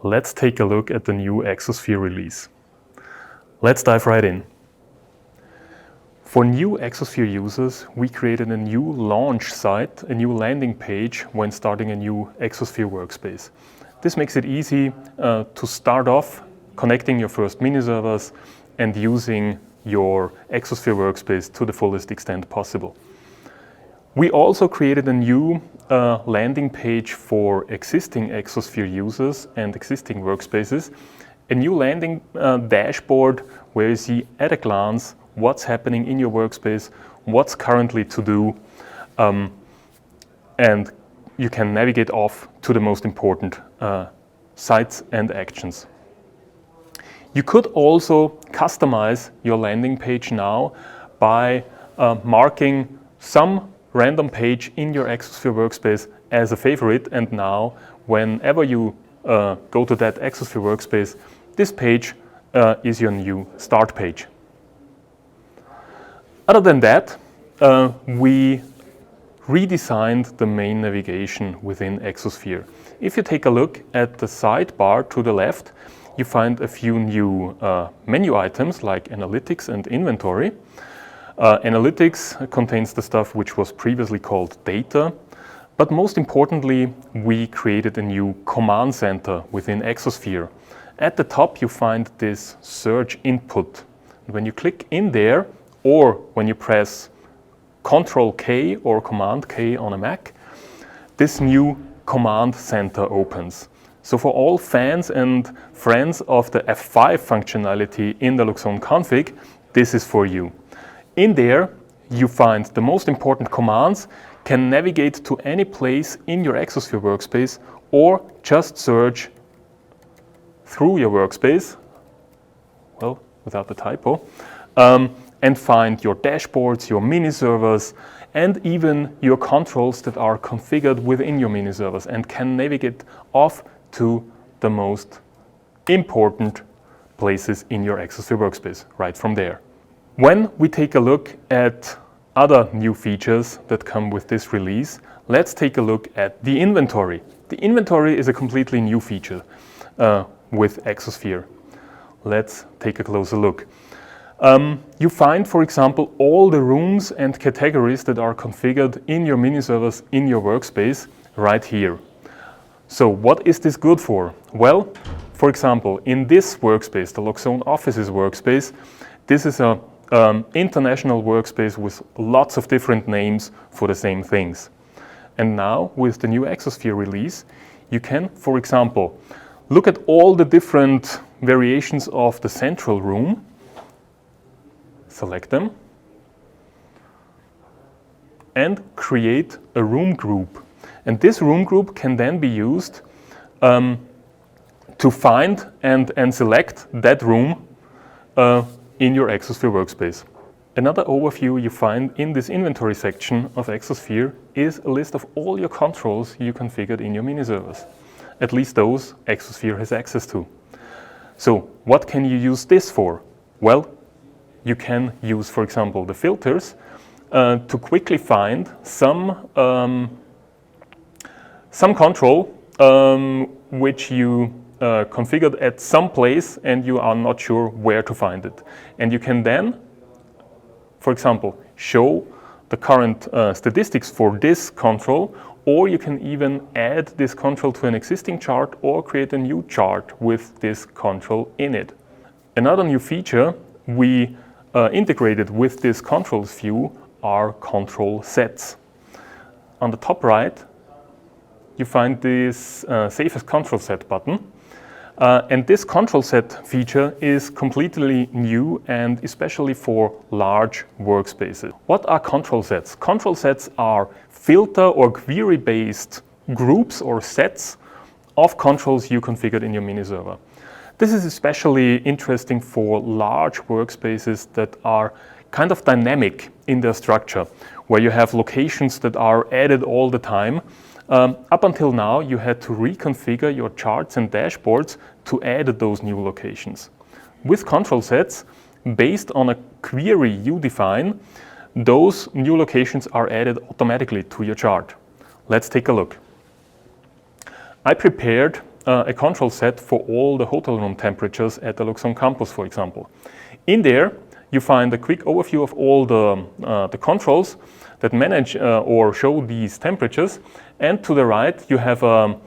Let's take a look at the new Exosphere release. Let's dive right in. For new Exosphere users, we created a new launch site, a new landing page when starting a new Exosphere workspace. This makes it easy to start off connecting your first mini servers and using your Exosphere workspace to the fullest extent possible. We also created a new landing page for existing Exosphere users and existing workspaces, a new landing dashboard where you see at a glance what's happening in your workspace, what's currently to do, and you can navigate off to the most important sites and actions. You could also customize your landing page now by marking some random page in your Exosphere workspace as a favorite, and now whenever you go to that Exosphere workspace, this page is your new start page. Other than that, we redesigned the main navigation within Exosphere. If you take a look at the sidebar to the left, you find a few new menu items like Analytics and Inventory. Analytics contains the stuff which was previously called Data, but most importantly, we created a new command center within Exosphere. At the top, you find this search input. When you click in there, or when you press Ctrl K or Command K on a Mac, this new command center opens. So for all fans and friends of the F5 functionality in the Loxone config, this is for you. In there, you find the most important commands, can navigate to any place in your Exosphere workspace, or just search through your workspace, well, without the typo, and find your dashboards, your mini servers, and even your controls that are configured within your mini servers and can navigate off to the most important places in your Exosphere workspace right from there. When we take a look at other new features that come with this release, let's take a look at the inventory. The inventory is a completely new feature with Exosphere. Let's take a closer look. You find, for example, all the rooms and categories that are configured in your mini servers in your workspace right here. So what is this good for? Well, for example, in this workspace, the Loxone Offices workspace, this is an international workspace with lots of different names for the same things. And now, with the new Exosphere release, you can, for example, look at all the different variations of the central room, select them, and create a room group. And this room group can then be used to find and select that room in your Exosphere workspace. Another overview you find in this inventory section of Exosphere is a list of all your controls you configured in your mini servers. At least those Exosphere has access to. So what can you use this for? Well, you can use, for example, the filters to quickly find some control which you configured at some place and you are not sure where to find it. And you can then, for example, show the current statistics for this control, or you can even add this control to an existing chart or create a new chart with this control in it. Another new feature we integrated with this controls view are control sets. On the top right, you find this Save as Control Set button. And this control set feature is completely new and especially for large workspaces. What are control sets? Control sets are filter or query-based groups or sets of controls you configured in your mini server. This is especially interesting for large workspaces that are kind of dynamic in their structure, where you have locations that are added all the time. Up until now, you had to reconfigure your charts and dashboards to add those new locations. With control sets, based on a query you define, those new locations are added automatically to your chart. Let's take a look. I prepared a control set for all the hotel room temperatures at the Loxone campus, for example. In there, you find a quick overview of all the controls that manage or show these temperatures. And to the right, you have a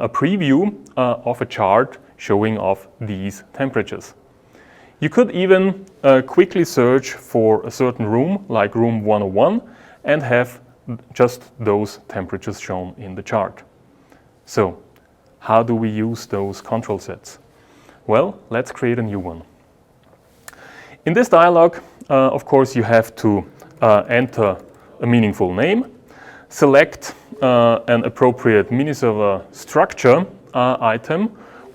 preview of a chart showing off these temperatures. You could even quickly search for a certain room, like room 101, and have just those temperatures shown in the chart. So, how do we use those control sets? Well, let's create a new one. In this dialog, of course, you have to enter a meaningful name, select an appropriate miniserver structure item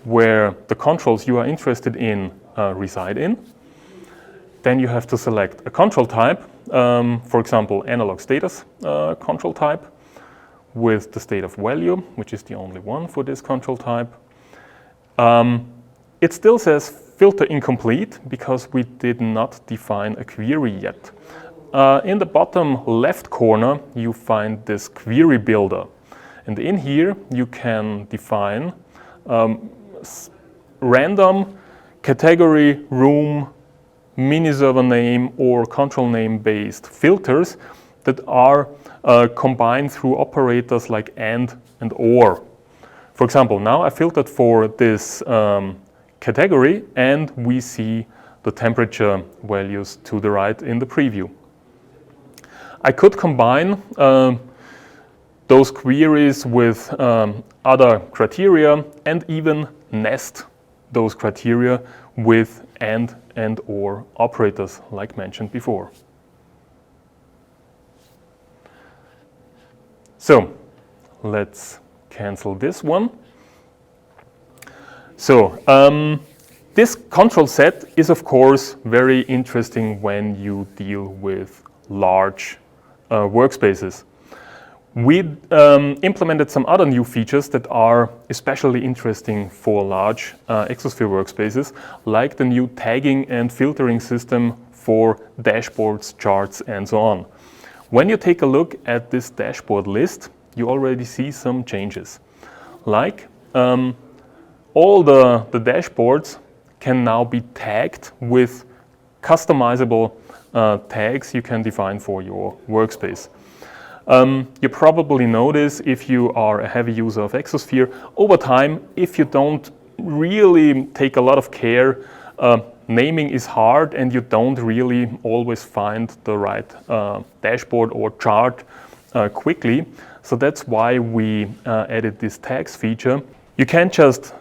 where the controls you are interested in reside in. Then you have to select a control type, for example, analog status control type with the state of value, which is the only one for this control type. It still says filter incomplete because we did not define a query yet. In the bottom left corner, you find this query builder. And in here, you can define random category, room, miniserver name, or control name based filters that are combined through operators like and or. For example, now I filtered for this category and we see the temperature values to the right in the preview. I could combine those queries with other criteria and even nest those criteria with and or operators like mentioned before. So let's cancel this one. So this control set is of course very interesting when you deal with large workspaces. We implemented some other new features that are especially interesting for large Exosphere workspaces, like the new tagging and filtering system for dashboards, charts, and so on. When you take a look at this dashboard list, you already see some changes. Like all the dashboards can now be tagged with customizable tags you can define for your workspace. You probably know this if you are a heavy user of Exosphere. Over time, if you don't really take a lot of care, naming is hard and you don't really always find the right dashboard or chart quickly. So that's why we added this tags feature. You can just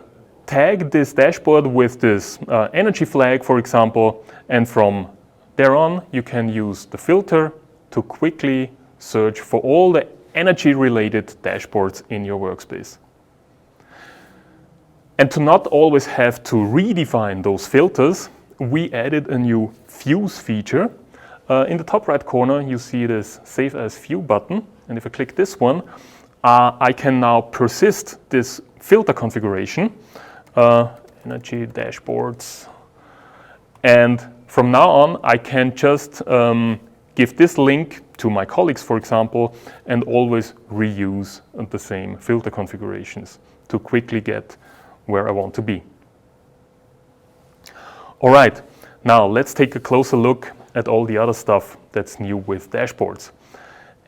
tag this dashboard with this energy flag, for example, and from there on you can use the filter to quickly search for all the energy-related dashboards in your workspace. And to not always have to redefine those filters, we added a new fuse feature. In the top right corner, you see this Save as View button. And if I click this one, I can now persist this filter configuration, energy dashboards. And from now on, I can just give this link to my colleagues, for example, and always reuse the same filter configurations to quickly get where I want to be. All right, now let's take a closer look at all the other stuff that's new with dashboards.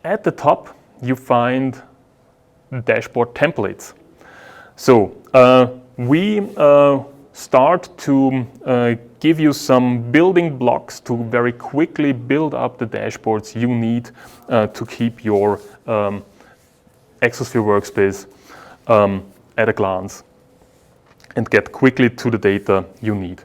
At the top, you find dashboard templates. So we start to give you some building blocks to very quickly build up the dashboards you need to keep your Exosphere workspace at a glance and get quickly to the data you need.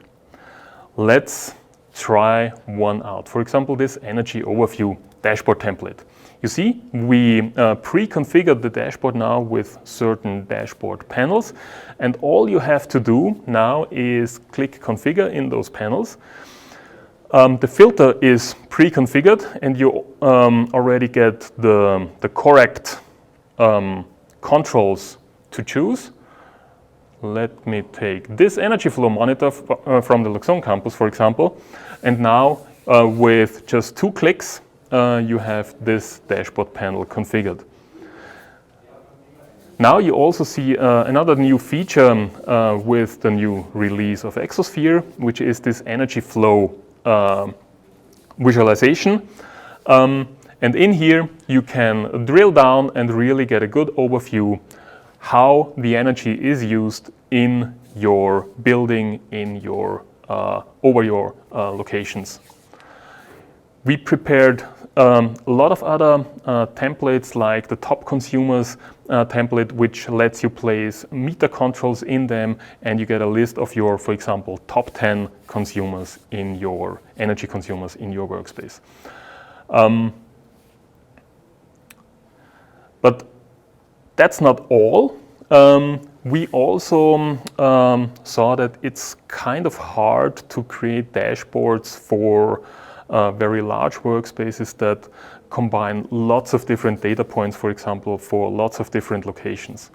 Let's try one out. For example, this energy overview dashboard template. You see, we pre-configured the dashboard now with certain dashboard panels, and all you have to do now is click configure in those panels. The filter is pre-configured and you already get the correct controls to choose. Let me take this energy flow monitor from the Loxone campus, for example, and now with just 2 clicks, you have this dashboard panel configured. Now you also see another new feature with the new release of Exosphere, which is this energy flow visualization. And in here you can drill down and really get a good overview how the energy is used in your building, in your over your locations. We prepared a lot of other templates, like the top consumers template, which lets you place meter controls in them, and you get a list of your, for example, top 10 consumers in your energy consumers in your workspace. But that's not all. We also saw that it's kind of hard to create dashboards for very large workspaces that combine lots of different data points, for example, for lots of different locations.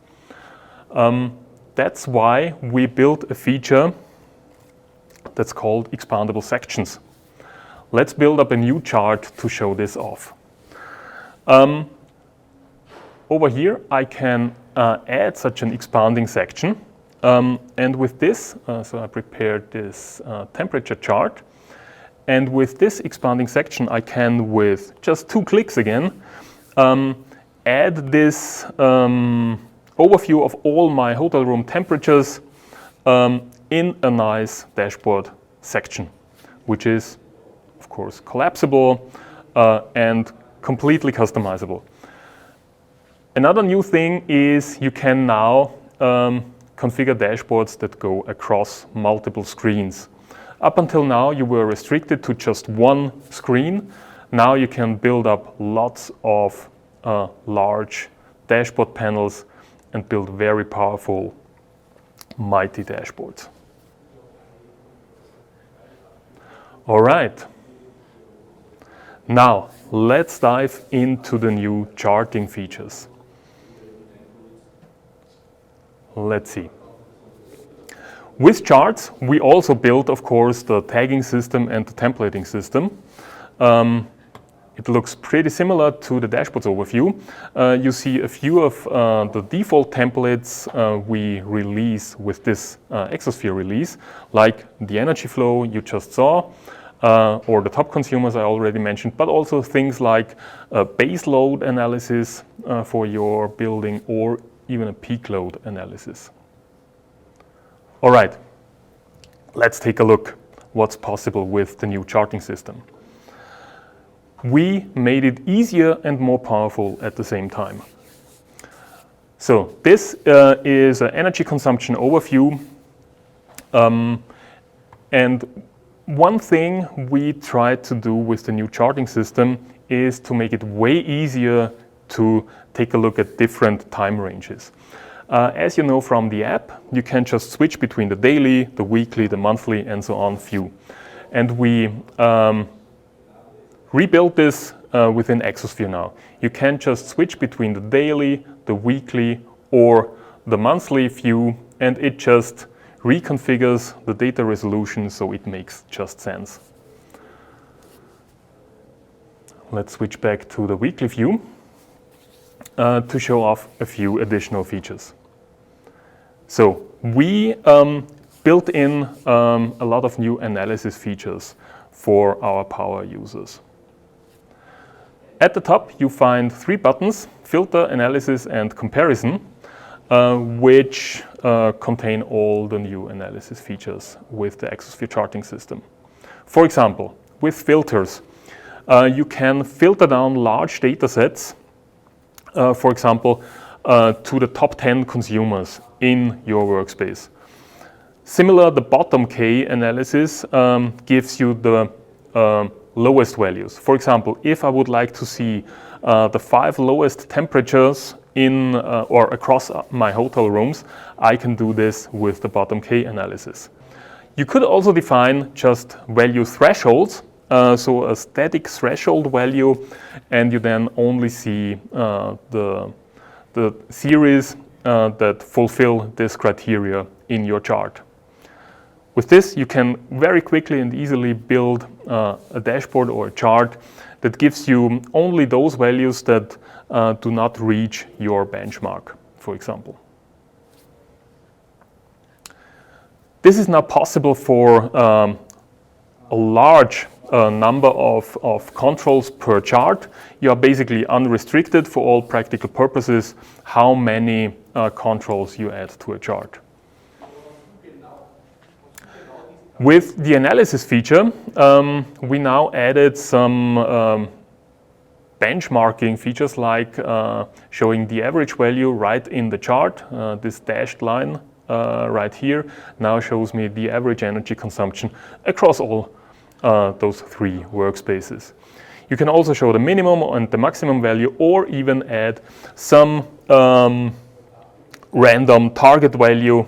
That's why we built a feature that's called Expandable Sections. Let's build up a new chart to show this off. Over here, I can add such an expanding section. And with this, so I prepared this temperature chart. And with this expanding section, I can, with just 2 clicks again, add this overview of all my hotel room temperatures in a nice dashboard section, which is, of course, collapsible and completely customizable. Another new thing is you can now configure dashboards that go across multiple screens. Up until now, you were restricted to just one screen. Now you can build up lots of large dashboard panels and build very powerful, mighty dashboards. All right. Now, let's dive into the new charting features. Let's see. With charts, we also built, of course, the tagging system and the templating system. It looks pretty similar to the dashboards overview. You see a few of the default templates we release with this Exosphere release, like the energy flow you just saw, or the top consumers I already mentioned, but also things like base load analysis for your building, or even a peak load analysis. All right, let's take a look what's possible with the new charting system. We made it easier and more powerful at the same time. So this is an energy consumption overview. And one thing we tried to do with the new charting system is to make it way easier to take a look at different time ranges. As you know from the app, you can just switch between the daily, the weekly, the monthly, and so on view. And we rebuilt this within Exosphere now. You can just switch between the daily, the weekly, or the monthly view, and it just reconfigures the data resolution so it makes just sense. Let's switch back to the weekly view to show off a few additional features. So we built in a lot of new analysis features for our power users. At the top, you find 3 buttons: Filter, Analysis, and Comparison, which contain all the new analysis features with the Exosphere charting system. For example, with filters, you can filter down large data sets, for example, to the top 10 consumers in your workspace. Similar, the bottom K analysis gives you the lowest values. For example, if I would like to see the 5 lowest temperatures in or across my hotel rooms, I can do this with the bottom K analysis. You could also define just value thresholds, so a static threshold value, and you then only see the series that fulfill this criteria in your chart. With this, you can very quickly and easily build a dashboard or a chart that gives you only those values that do not reach your benchmark. for example. This is now possible for a large number of controls per chart. You are basically unrestricted for all practical purposes how many controls you add to a chart. With the analysis feature, we now added some benchmarking features like showing the average value right in the chart. This dashed line right here now shows me the average energy consumption across all those three workspaces. You can also show the minimum and the maximum value, or even add some random target value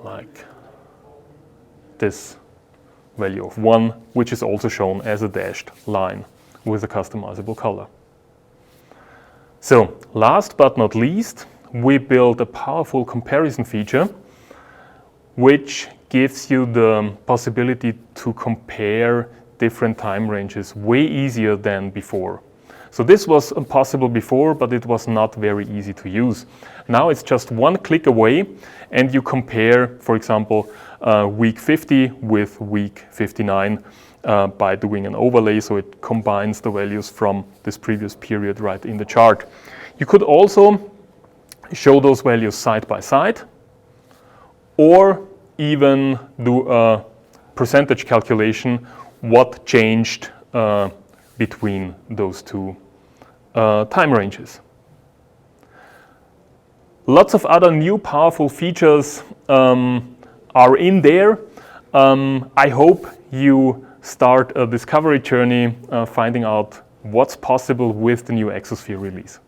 like this value of 1, which is also shown as a dashed line with a customizable color. So last but not least, we built a powerful comparison feature which gives you the possibility to compare different time ranges way easier than before. So this was possible before, but it was not very easy to use. Now it's just one click away and you compare, for example, week 50 with week 59 by doing an overlay, so it combines the values from this previous period right in the chart. You could also show those values side by side, or even do a percentage calculation, what changed between those two time ranges. Lots of other new powerful features are in there. I hope you start a discovery journey finding out what's possible with the new Exosphere release.